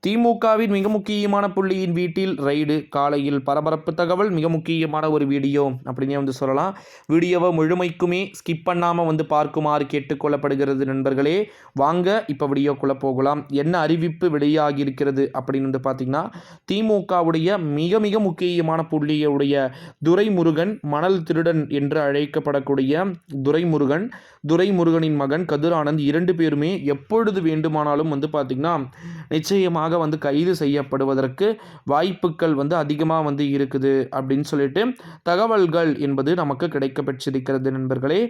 திமுகவின் மிக முக்கியமான புள்ளியின் வீட்டில் ரைடு காலையில் பரபரப்பு தகவல் மிக முக்கியமான ஒரு வீடியோ அப்படின்னே சொல்லலாம். வீடியோவை முழுமைக்குமே ஸ்கிப் பண்ணாமல் பார்க்குமாறு கேட்டுக்கொள்ளப்படுகிறது நண்பர்களே. வாங்க இப்போ வீடியோக்குள்ளே போகலாம். என்ன அறிவிப்பு வெளியாகி இருக்கிறது அப்படின்னு பார்த்தீங்கன்னா, திமுகவுடைய மிக மிக முக்கியமான புள்ளியுடைய துரைமுருகன், மணல் திருடன் என்று அழைக்கப்படக்கூடிய துரைமுருகனின் மகன் கதிரானந்த் 2 பேருமே எப்பொழுது வேண்டுமானாலும் பார்த்தீங்கன்னா நிச்சயமாக கைது செய்யப்படுவதற்கு வாய்ப்புகள் அதிகமாக இருக்குது அப்படின்னு சொல்லிட்டு தகவல்கள் என்பது நமக்கு கிடைக்கப்பெற்றிருக்கிறது நண்பர்களே.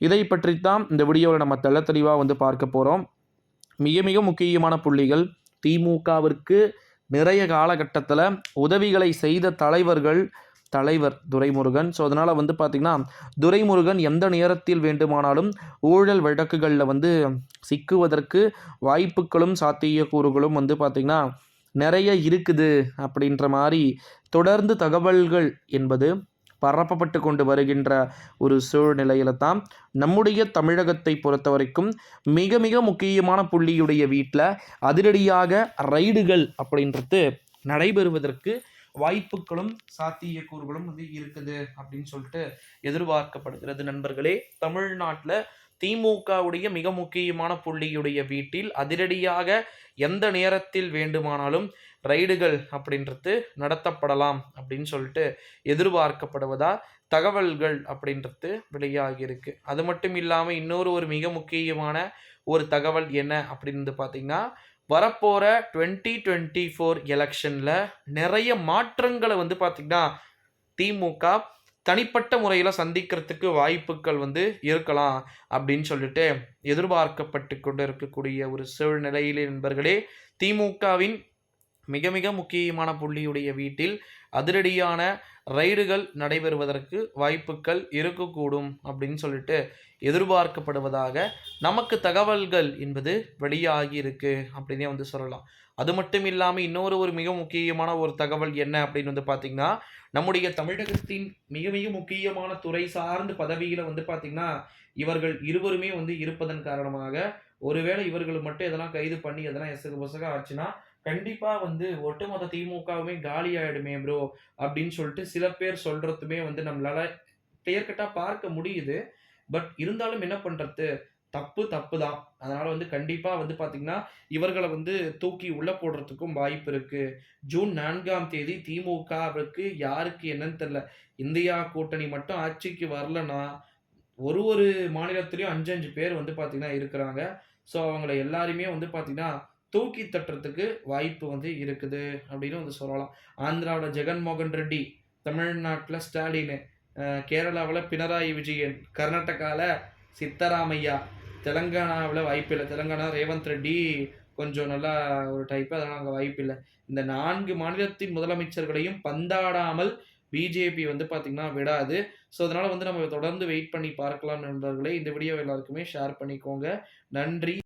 இதை பற்றித்தான் இந்த வீடியோவில் நம்ம தெளிவாக பார்க்க போகிறோம். மிக மிக முக்கியமான புள்ளிகள். திமுகவிற்கு நிறைய காலகட்டத்தில் உதவிகளை செய்த தலைவர் துரைமுருகன். ஸோ அதனால் பார்த்திங்கன்னா துரைமுருகன் எந்த நேரத்தில் வேண்டுமானாலும் ஊழல் வழக்குகளில் சிக்குவதற்கு வாய்ப்புகளும் சாத்தியக்கூறுகளும் பார்த்திங்கன்னா நிறைய இருக்குது அப்படின்ற மாதிரி தொடர்ந்து தகவல்கள் என்பது பரப்பப்பட்டு கொண்டு வருகின்ற ஒரு சூழ்நிலையில தான் நம்முடைய தமிழகத்தை பொறுத்த வரைக்கும் மிக மிக முக்கியமான புள்ளியுடைய வீட்டில் அதிரடியாக ரைடுகள் அப்படின்றது நடைபெறுவதற்கு வாய்ப்புகளும் சாத்தியக்கூறுகளும் இருக்குது அப்படின்னு சொல்லிட்டு எதிர்பார்க்கப்படுகிறது நண்பர்களே. தமிழ்நாட்டில் திமுகவுடைய மிக முக்கியமான புள்ளியுடைய வீட்டில் அதிரடியாக எந்த நேரத்தில் வேண்டுமானாலும் ரைடுகள் அப்படின்றது நடத்தப்படலாம் அப்படின்னு சொல்லிட்டு எதிர்பார்க்கப்படுவதா தகவல்கள் அப்படின்றது வெளியாகியிருக்கு. அது மட்டும் இல்லாமல் இன்னொரு மிக முக்கியமான ஒரு தகவல் என்ன அப்படின்னு பார்த்தீங்கன்னா, வரப்போகிற 2024 எலெக்ஷனில் நிறைய மாற்றங்களை பார்த்திங்கன்னா திமுக தனிப்பட்ட முறையில் சந்திக்கிறதுக்கு வாய்ப்புகள் இருக்கலாம் அப்படின்னு சொல்லிட்டு எதிர்பார்க்கப்பட்டு கொண்டு இருக்கக்கூடிய ஒரு சூழ்நிலையிலே நண்பர்களே, திமுகவின் மிக மிக முக்கியமான புள்ளியுடைய வீட்டில் அதிரடியான ரைடுகள் நடைபெறுவதற்கு வாய்ப்புகள் இருக்கக்கூடும் அப்படின்னு சொல்லிட்டு எதிர்பார்க்கப்படுவதாக நமக்கு தகவல்கள் என்பது வெளியாகி இருக்கு அப்படின்னே சொல்லலாம். அது மட்டும் இல்லாமல் இன்னொரு மிக முக்கியமான ஒரு தகவல் என்ன அப்படின்னு பார்த்தீங்கன்னா, நம்முடைய தமிழகத்தின் மிக மிக முக்கியமான துறை சார்ந்த பதவியில் பார்த்தீங்கன்னா இவர்கள் இருவருமே இருப்பதன் காரணமாக ஒருவேளை இவர்கள் மட்டும் எதெல்லாம் கைது பண்ணி எதெல்லாம் எசகு பொசக ஆச்சுன்னா கண்டிப்பாக ஒட்டுமொத்த திமுகவுமே காலி ஆகிடுமே ப்ரோ அப்படின்னு சொல்லிட்டு சில பேர் சொல்கிறதுமே நம்மளால கிளியர் கட்டாக பார்க்க முடியுது. பட் இருந்தாலும் என்ன பண்ணுறது, தப்பு தான். அதனால் கண்டிப்பாக பார்த்தீங்கன்னா இவர்களை தூக்கி உள்ளே போடுறதுக்கும் வாய்ப்பு இருக்குது. ஜூன் 4ஆம் தேதி திமுகவுக்கு யாருக்கு என்னன்னு தெரில, இந்தியா கூட்டணி மட்டும் ஆட்சிக்கு வரலன்னா ஒரு மாநிலத்திலையும் 5 பேர் பார்த்தீங்கன்னா இருக்கிறாங்க. ஸோ அவங்கள எல்லாருமே பார்த்தீங்கன்னா தூக்கி தட்டுறதுக்கு வாய்ப்பு இருக்குது அப்படின்னு சொல்லலாம். ஆந்திராவில் ஜெகன்மோகன் ரெட்டி, தமிழ்நாட்டில் ஸ்டாலின், கேரளாவில் பினராயி விஜயன், கர்நாடகாவில் சித்தராமையா, தெலுங்கானாவில் வாய்ப்பில்லை. தெலுங்கானா ரேவந்த் ரெட்டி கொஞ்சம் நல்லா ஒரு டைப்பு, அதனால் அங்கே வாய்ப்பில்லை. இந்த 4 மாநிலத்தின் முதலமைச்சர்களையும் பந்தாடாமல் பிஜேபி பார்த்தீங்கன்னா விடாது. ஸோ அதனால் நம்ம தொடர்ந்து வெயிட் பண்ணி பார்க்கலாம் நண்பர்களே. இந்த வீடியோ எல்லாருக்குமே ஷேர் பண்ணிக்கோங்க. நன்றி.